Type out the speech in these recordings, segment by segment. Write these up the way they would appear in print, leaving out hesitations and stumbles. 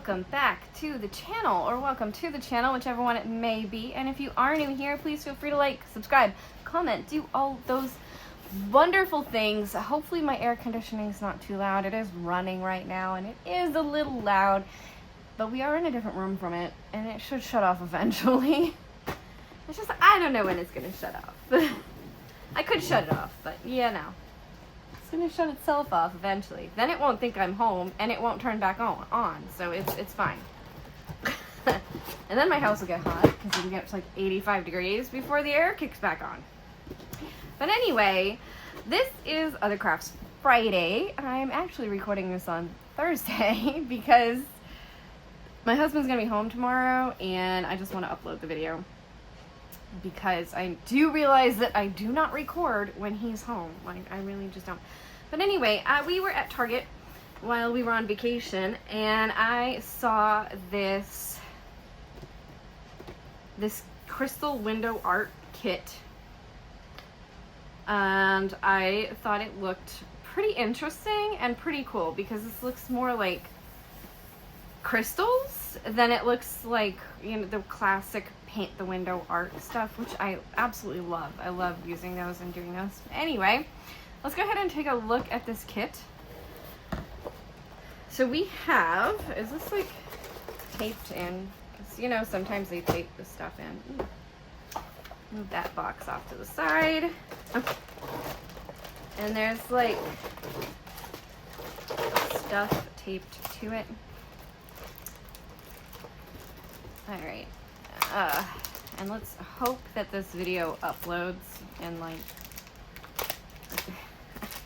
welcome back to the channel, or welcome to the channel, whichever one it may be. And if you are new here, please feel free to like, subscribe, comment, do all those wonderful things. Hopefully my air conditioning is not too loud. It is running right now and it is a little loud, but we are in a different room from it and it should shut off eventually. It's just, I don't know when it's gonna shut off. I could shut it off, but yeah, no. It's gonna shut itself off eventually. Then it won't think I'm home and it won't turn back on. So it's fine. And then my house will get hot because it can get to like 85 degrees before the air kicks back on. But anyway, this is Other Crafts Friday. I'm actually recording this on Thursday because my husband's gonna be home tomorrow and I just want to upload the video because I do realize that I do not record when he's home. Like, I really just don't. But anyway, we were at Target while we were on vacation and I saw this crystal window art kit. And I thought it looked pretty interesting and pretty cool because this looks more like crystals than it looks like, you know, the classic paint the window art stuff, which I absolutely love. I love using those and doing those. Anyway, let's go ahead and take a look at this kit. So we have, is this like taped in? Because, you know, sometimes they tape the stuff in. Ooh. Move that box off to the side. And there's like stuff taped to it. Alright. And let's hope that this video uploads and like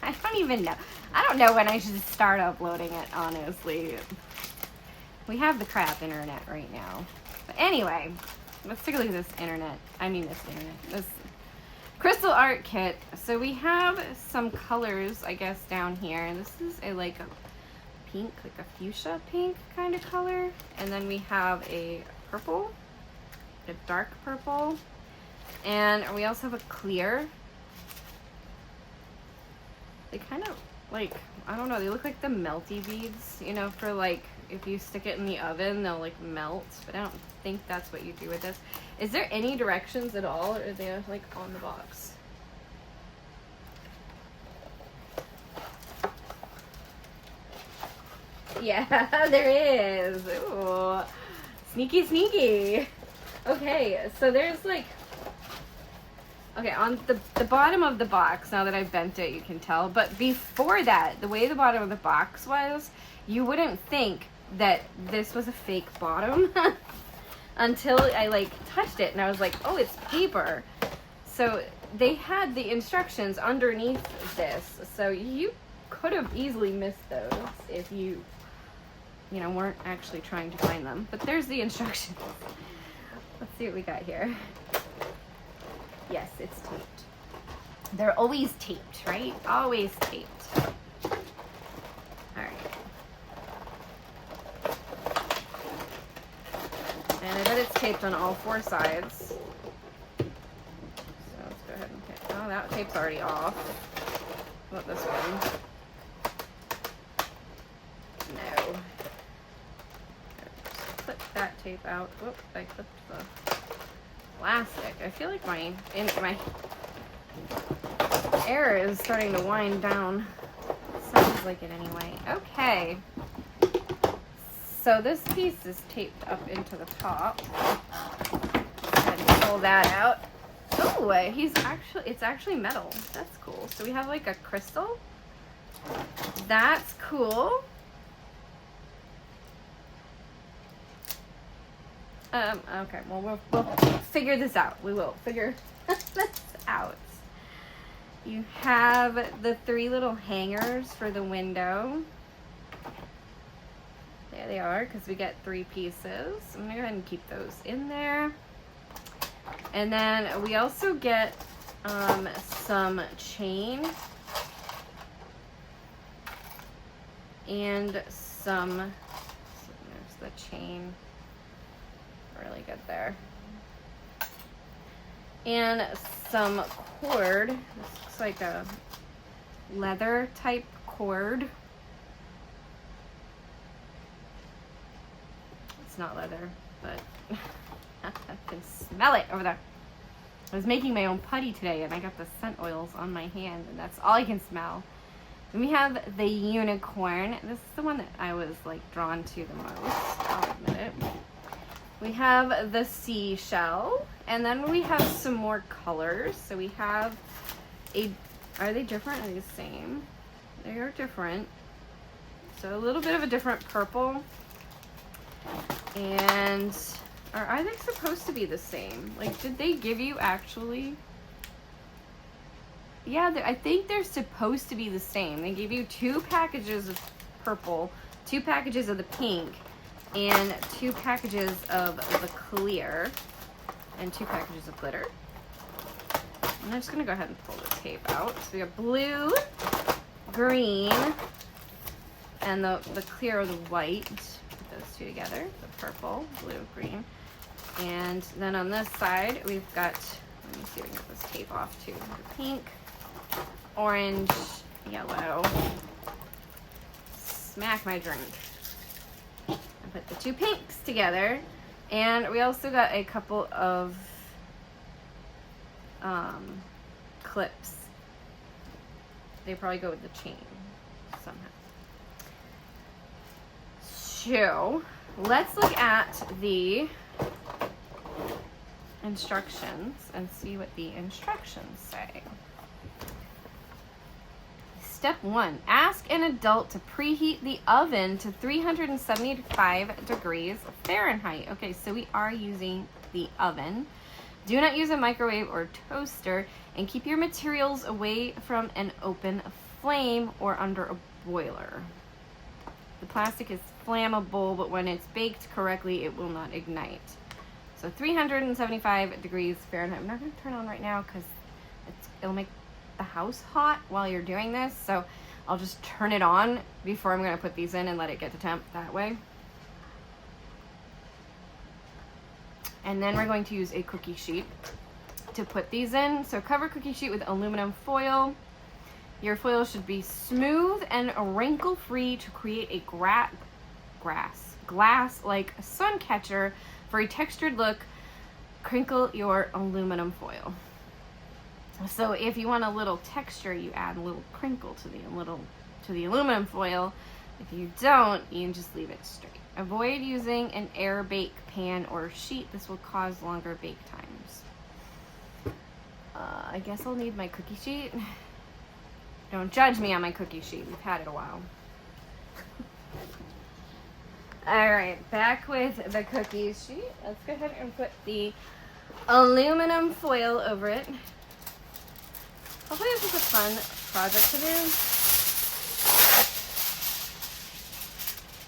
I don't even know. I don't know when I should start uploading it, honestly. We have the crap internet right now. But anyway, let's take a look at this internet. This crystal art kit. So we have some colors, I guess, down here. This is like a pink, like a fuchsia pink kind of color. And then we have a purple, a dark purple. And we also have a clear. They kind of like, I don't know, they look like the melty beads, you know, for like, if you stick it in the oven, they'll like melt, but I don't think that's what you do with this. Is there any directions at all, or are they like on the box? Yeah, there is. Ooh, sneaky, sneaky. Okay, so there's like, okay, on the bottom of the box, now that I've bent it, you can tell, but before that, the way the bottom of the box was, you wouldn't think that this was a fake bottom until I like touched it and I was like, oh, it's paper. So they had the instructions underneath this, so you could have easily missed those if you know, weren't actually trying to find them. But there's the instructions. Let's see what we got here. Yes, it's taped. They're always taped, right? Always taped. Alright. And I bet it's taped on all four sides. So let's go ahead and pick. Oh, that tape's already off. What about this one? No. Just clip that tape out. Whoop, I clipped the plastic. I feel like my air is starting to wind down. Sounds like it anyway. Okay. So this piece is taped up into the top. And pull that out. Oh, it's actually metal. That's cool. So we have like a crystal. That's cool. Okay, well, we'll figure this out. We will figure this out. You have the 3 little hangers for the window. There they are, because we get 3 pieces. I'm going to go ahead and keep those in there. And then we also get some chain and some, there's the chain, really good there, and some cord. This looks like a leather type cord. it's not leather, but I can smell it over there. I was making my own putty today and I got the scent oils on my hand and that's all I can smell. Then we have the unicorn. This is the one that I was like drawn to the most, I'll admit it. We have the seashell, and then we have some more colors. So we have are they different? Are they the same? They are different. So a little bit of a different purple. And are they supposed to be the same? Like, did they give you actually? Yeah, I think they're supposed to be the same. They gave you 2 packages of purple, 2 packages of the pink, and 2 packages of the clear, and 2 packages of glitter. I'm just gonna go ahead and pull the tape out. So we have blue, green, and the clear or the white. Put those 2 together, the purple, blue, green. And then on this side, we've got, let me see if I can get this tape off too. The pink, orange, yellow. Smack my drink. I put the 2 pinks together. And we also got a couple of clips. They probably go with the chain somehow. So let's look at the instructions and see what the instructions say. Step 1, ask an adult to preheat the oven to 375 degrees Fahrenheit. Okay, so we are using the oven. Do not use a microwave or toaster, and keep your materials away from an open flame or under a boiler. The plastic is flammable, but when it's baked correctly, it will not ignite. So 375 degrees Fahrenheit. I'm not going to turn on right now because it'll make the house hot while you're doing this. So I'll just turn it on before I'm going to put these in and let it get to temp that way. And then we're going to use a cookie sheet to put these in. So cover cookie sheet with aluminum foil. Your foil should be smooth and wrinkle-free to create a glass-like sun catcher for a textured look. Crinkle your aluminum foil. So if you want a little texture, you add a little crinkle to the aluminum foil. If you don't, you can just leave it straight. Avoid using an air bake pan or sheet. This will cause longer bake times. I guess I'll need my cookie sheet. Don't judge me on my cookie sheet. We've had it a while. All right, back with the cookie sheet. Let's go ahead and put the aluminum foil over it. Hopefully this is a fun project to do.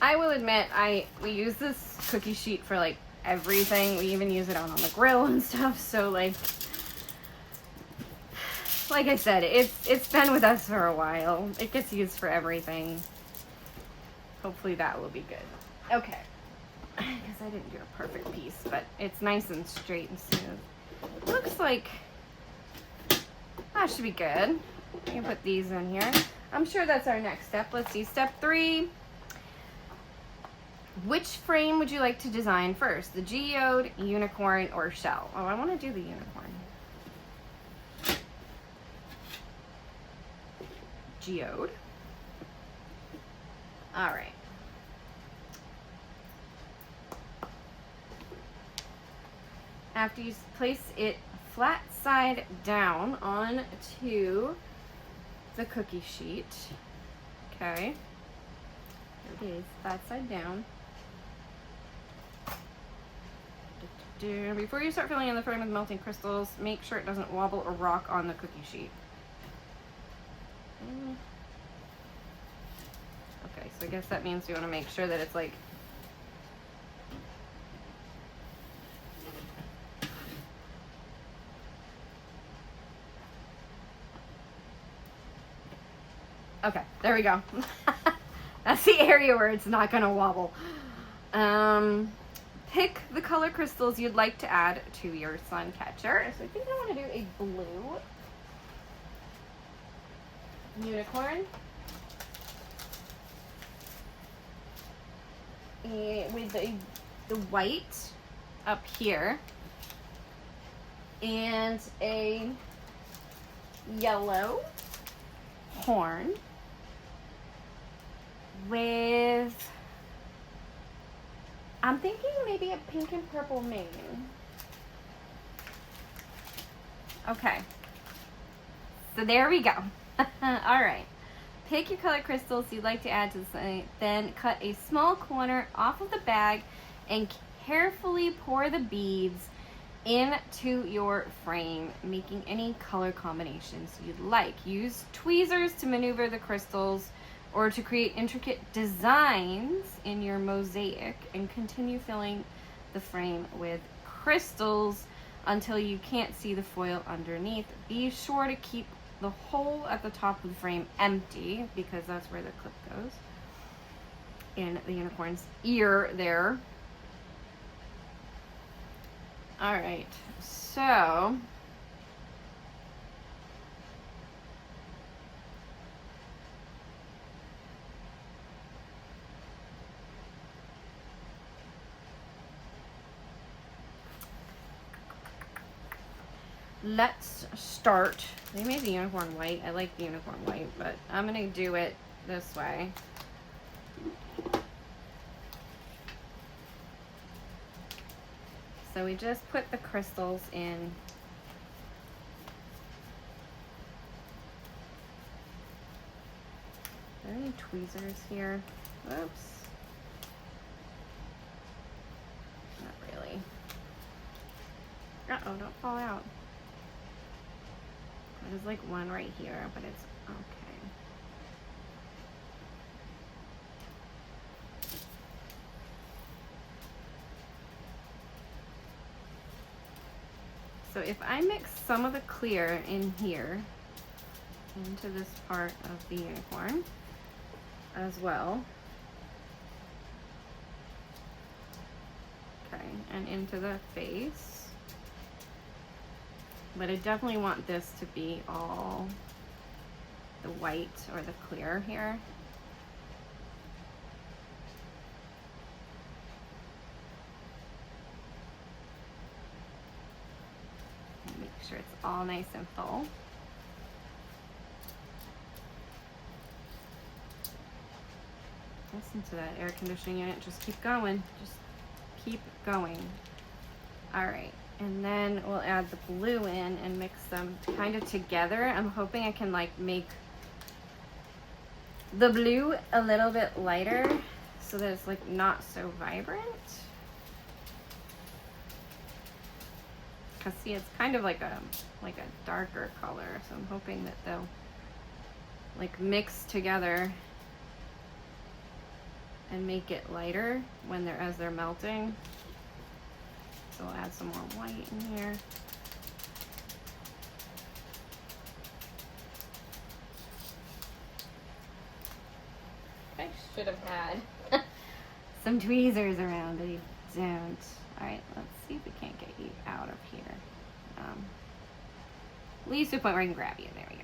I will admit, we use this cookie sheet for like everything. We even use it on the grill and stuff. So like I said, it's been with us for a while. It gets used for everything. Hopefully that will be good. Okay. I guess I didn't do a perfect piece, but it's nice and straight and smooth. Looks like that should be good. You can put these in here. I'm sure that's our next step. Let's see. Step 3. Which frame would you like to design first? The geode, unicorn, or shell? Oh, I want to do the unicorn. Geode. All right. After you place it flat side down onto the cookie sheet. Okay. There it is, flat side down. Before you start filling in the frame with melting crystals, make sure it doesn't wobble or rock on the cookie sheet. Okay, so I guess that means you want to make sure that it's like okay, there we go. That's the area where it's not going to wobble. Pick the color crystals you'd like to add to your sun catcher. So I think I want to do a blue unicorn. With a the white up here and a yellow horn with, I'm thinking maybe a pink and purple mane. Okay, so there we go. All right, pick your color crystals you'd like to add to the site, then cut a small corner off of the bag and carefully pour the beads into your frame, making any color combinations you'd like. Use tweezers to maneuver the crystals or to create intricate designs in your mosaic, and continue filling the frame with crystals until you can't see the foil underneath. Be sure to keep the hole at the top of the frame empty, because that's where the clip goes in the unicorn's ear there. All right, so let's start. They made the unicorn white. I like the unicorn white, but I'm gonna do it this way. So we just put the crystals in. Are there any tweezers here? Oops. Not really. Uh-oh, don't fall out. There's like one right here, but it's okay. So if I mix some of the clear in here into this part of the unicorn as well, okay, and into the face, but I definitely want this to be all the white or the clear here. Make sure it's all nice and full. Listen to that air conditioning unit. Just keep going. Just keep going. All right. And then we'll add the blue in and mix them kind of together. I'm hoping I can like make the blue a little bit lighter so that it's like not so vibrant. Cause see, it's kind of like a darker color. So I'm hoping that they'll like mix together and make it lighter when as they're melting. So I'll add some more white in here. I should have had some tweezers around, but you don't. All right, let's see if we can't get you out of here. At least to the point where I can grab you. There we go.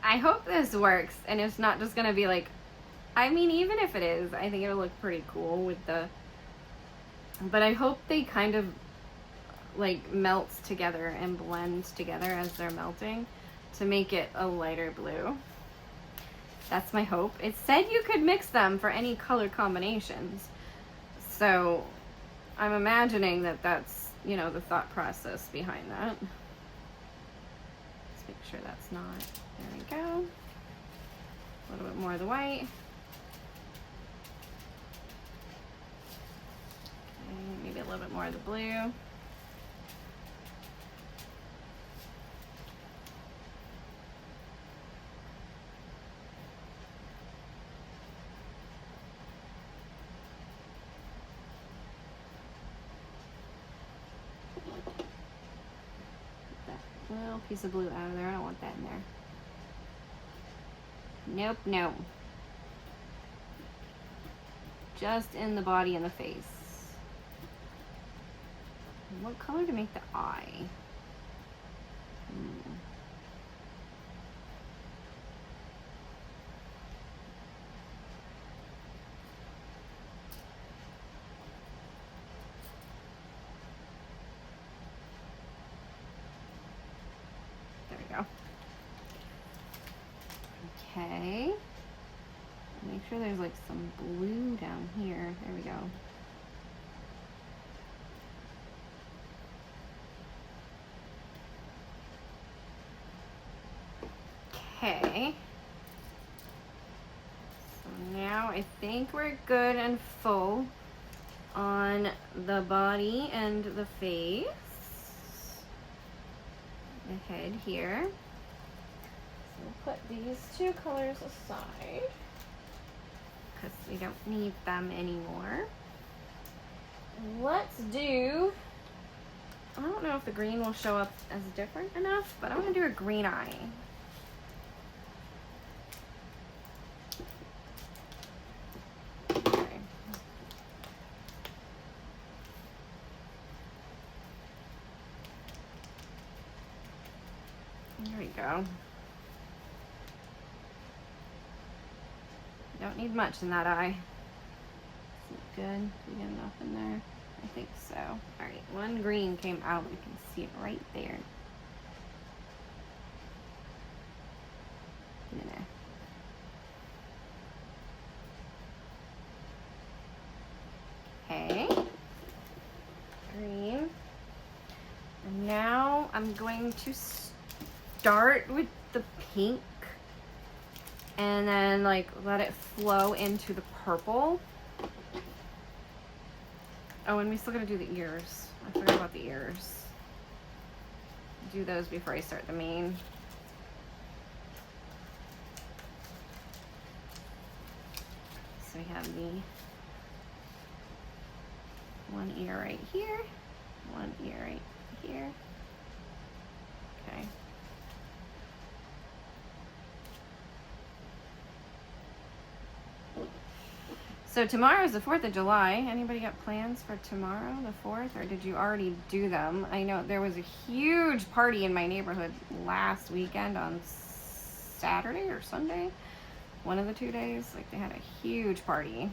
I hope this works and it's not just gonna be like, I mean, even if it is, I think it'll look pretty cool with the, but I hope they kind of like melts together and blends together as they're melting to make it a lighter blue. That's my hope. It said you could mix them for any color combinations. So I'm imagining that that's, you know, the thought process behind that. Let's make sure that's not There we go. A little bit more of the white. Okay, maybe a little bit more of the blue. Little piece of blue out of there. I don't want that in there. Nope, no. Just in the body and the face. What color to make the eye? There we go. Okay. Make sure there's like some blue down here. There we go. Okay. So now I think we're good and full on the body and the face. The head here. So we'll put these two colors aside because we don't need them anymore. Let's do, I don't know if the green will show up as different enough, but I'm gonna do a green eye. Okay. There we go. Don't need much in that eye. Is it good? Do we get enough in there? I think so. Alright, one green came out. We can see it right there. In there. Okay. Green. And now I'm going to start with the pink and then like let it flow into the purple. Oh, and we still gotta do the ears. I forgot about the ears. Do those before I start the main. So we have the one ear right here, one ear right here. Okay. So tomorrow is the 4th of July. Anybody got plans for tomorrow, the 4th, or did you already do them? I know there was a huge party in my neighborhood last weekend on Saturday or Sunday. One of the 2 days. Like they had a huge party.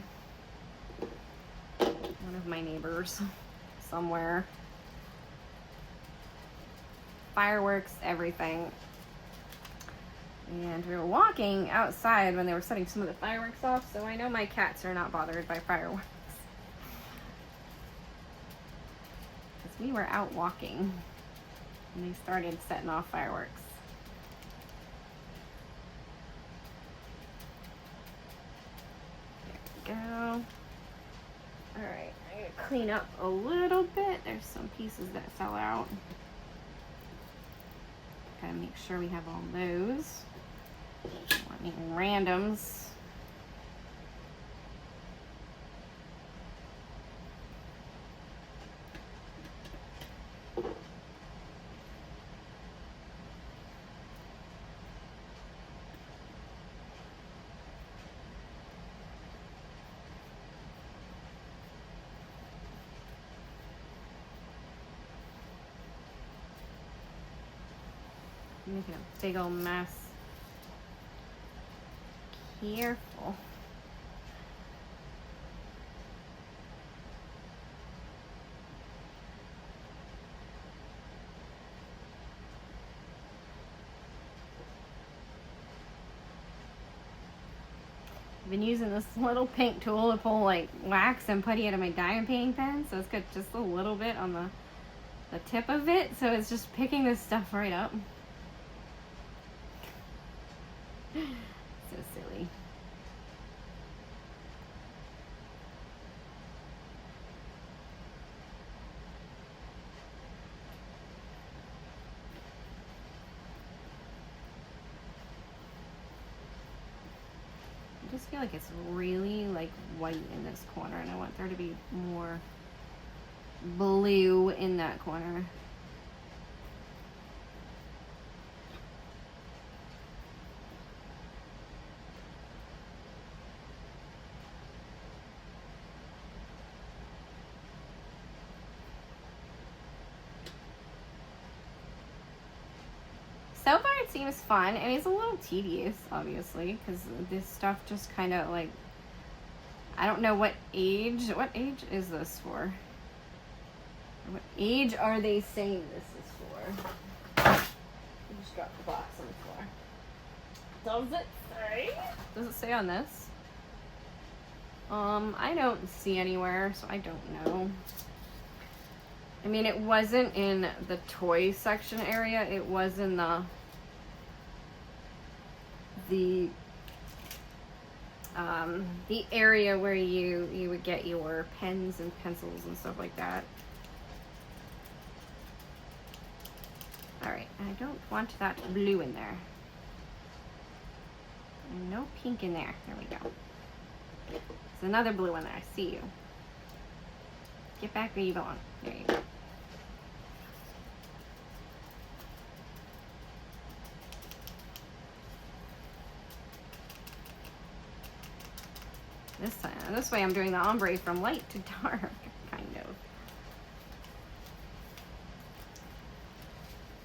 One of my neighbors somewhere. Fireworks, everything. And we were walking outside when they were setting some of the fireworks off, so I know my cats are not bothered by fireworks. Because we were out walking and they started setting off fireworks. There we go. Alright, I'm going to clean up a little bit. There's some pieces that fell out. Gotta make sure we have all those. Don't want any randoms. Making a big old mess. Careful. I've been using this little pink tool to pull like wax and putty out of my diamond painting pen, so it's got just a little bit on the tip of it, so it's just picking this stuff right up. So silly. I just feel like it's really like white in this corner, and I want there to be more blue in that corner. So far it seems fun, and it's a little tedious, obviously, because this stuff just kind of like, I don't know what age is this for? What age are they saying this is for? I just dropped the box on the floor. Does it say? Does it say on this? I don't see anywhere, so I don't know. I mean, it wasn't in the toy section area. It was in the area where you would get your pens and pencils and stuff like that. All right, I don't want that blue in there. And no pink in there. There we go. There's another blue in there. I see you. Get back where you belong. There you go. This way I'm doing the ombre from light to dark, kind of.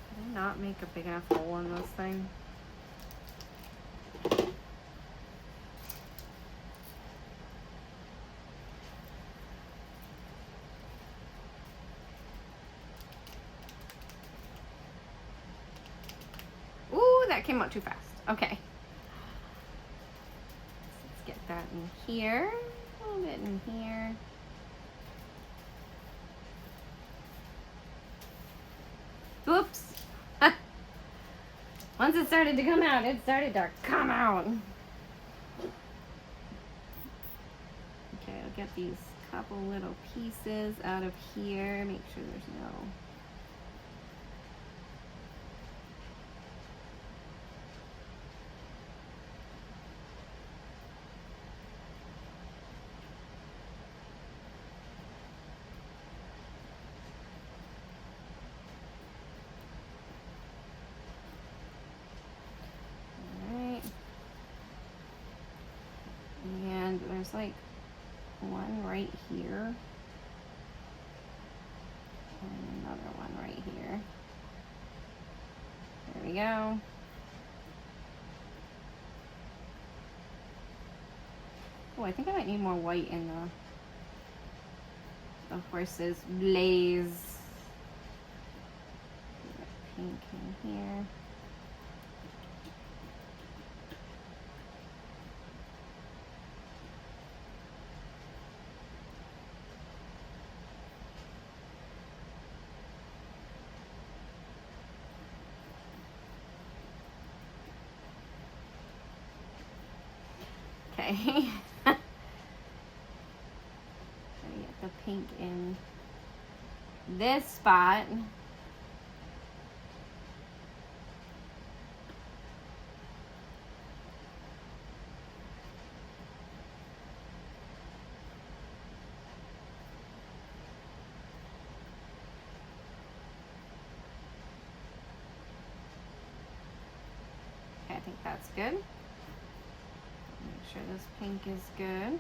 Did I not make a big enough hole in this thing? Ooh, that came out too fast. Okay. Let's get that in here. A little bit in here. Oops. Once it started to come out, it started to come out. Okay, I'll get these couple little pieces out of here. Make sure there's no... There's like one right here and another one right here. There we go. Oh, I think I might need more white in the horse's blaze. Pink in here. Okay. Gotta get the pink in this spot. Okay, I think that's good. Make sure this pink is good.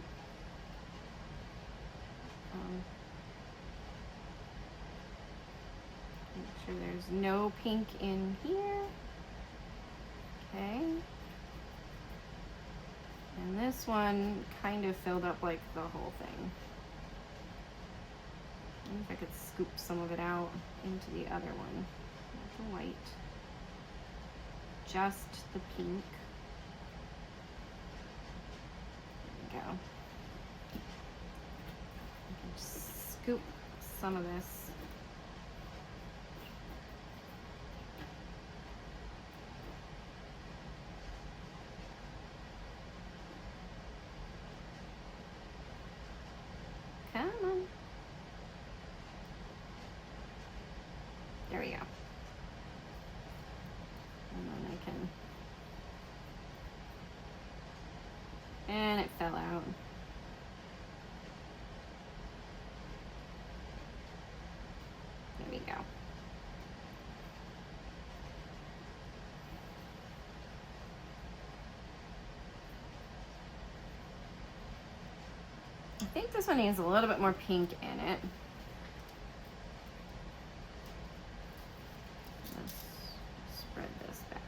Make sure there's no pink in here. Okay. And this one kind of filled up like the whole thing. I wonder if I could scoop some of it out into the other one. Not the white. Just the pink. Go. Just scoop some of this. you go. I think this one needs a little bit more pink in it. Let's spread this back.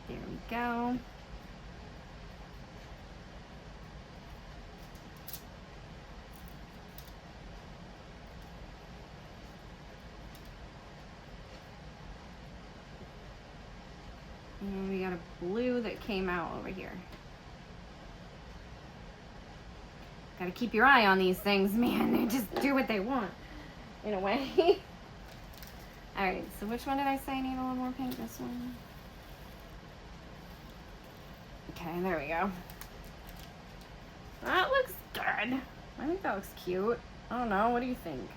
There we go. And we got a blue that came out over here. Gotta keep your eye on these things, man. They just do what they want, in a way. All right, so which one did I say I need a little more pink? This one? Okay, there we go. That looks good. I think that looks cute. I don't know, what do you think?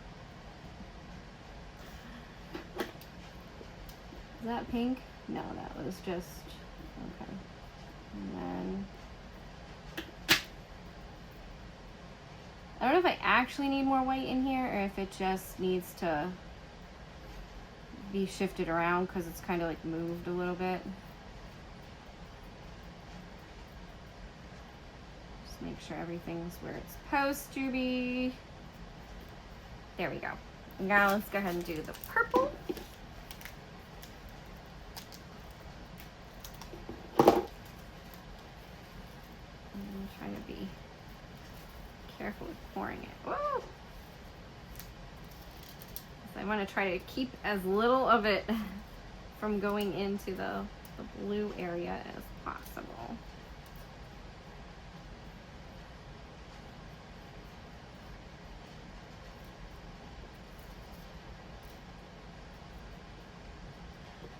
Is that pink? No, that was just, okay. And then, I don't know if I actually need more white in here or if it just needs to be shifted around because it's kind of like moved a little bit. Just make sure everything's where it's supposed to be. There we go. Now let's go ahead and do the purple. I'm trying to be careful with pouring it. Whoa! So I want to try to keep as little of it from going into the blue area as possible.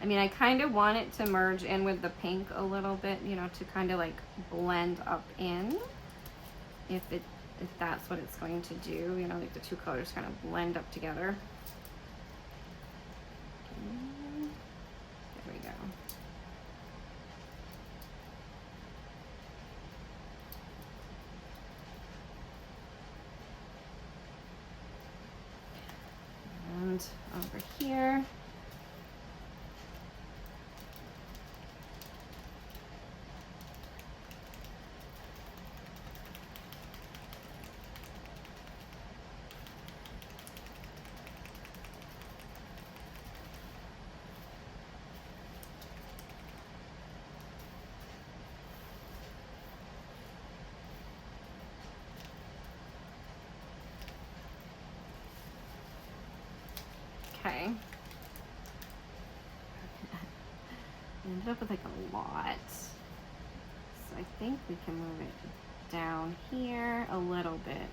I mean, I kind of want it to merge in with the pink a little bit, you know, to kind of like blend up in. If that's what it's going to do, you know, like the two colors kind of blend up together. There we go. And over here. Okay. Ended up with like a lot. So I think we can move it down here a little bit.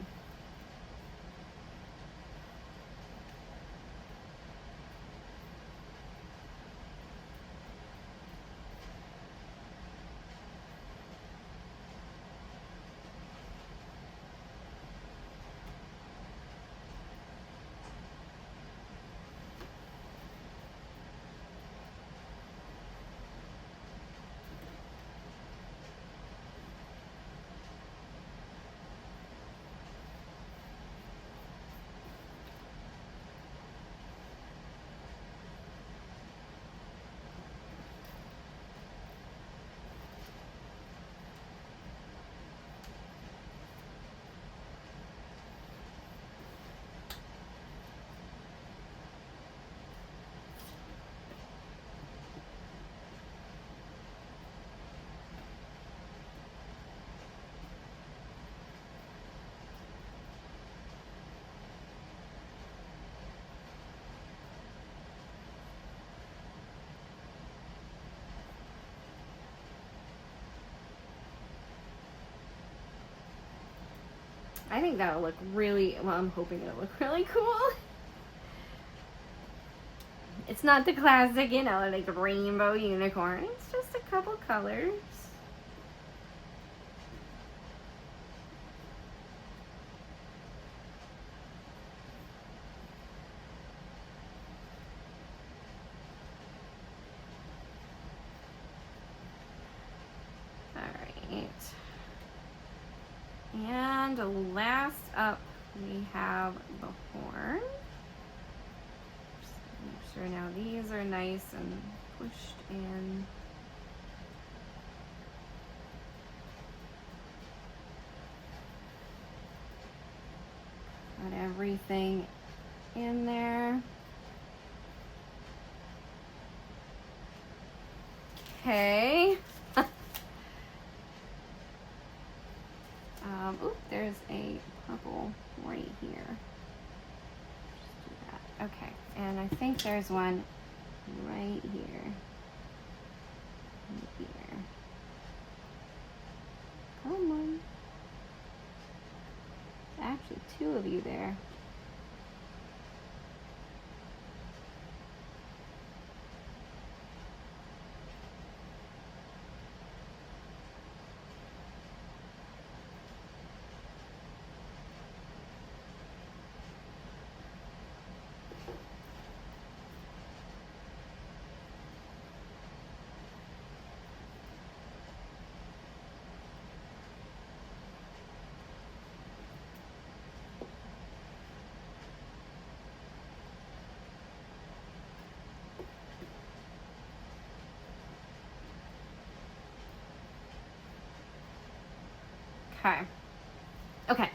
I think that'll look really, well, I'm hoping it'll look really cool. It's not the classic, you know, like rainbow unicorn. It's just a couple colors. And last up, we have the horn. Make sure now these are nice and pushed in. Got everything in there. Okay. Oop, there's a purple right here. Just do that. Okay, and I think there's one right here. Right here. Come on. Actually, two of you there. Okay. Okay.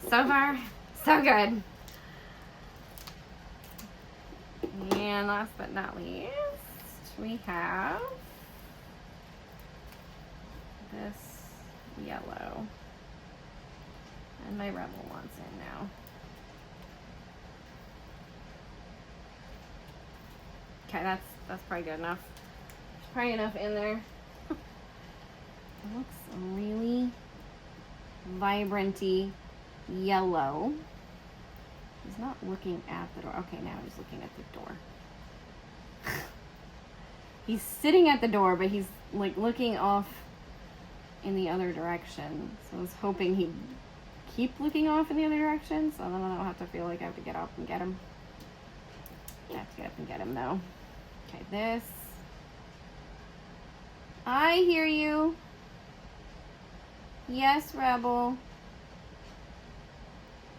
So far, so good. And last but not least, we have this yellow. And my rebel wants in now. Okay, that's probably good enough. There's probably enough in there. It looks really vibranty yellow. He's not looking at the door. Okay, now he's looking at the door. He's sitting at the door, but he's like looking off in the other direction. So I was hoping he'd keep looking off in the other direction, so then I don't have to feel like I have to get up and get him. I have to get up and get him though. Okay, this. I hear you. Yes, Rebel.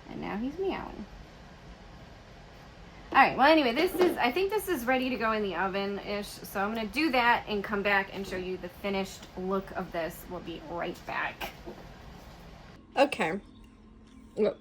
And now he's meowing. Alright, well anyway, I think this is ready to go in the oven-ish. So I'm going to do that and come back and show you the finished look of this. We'll be right back. Okay. Look.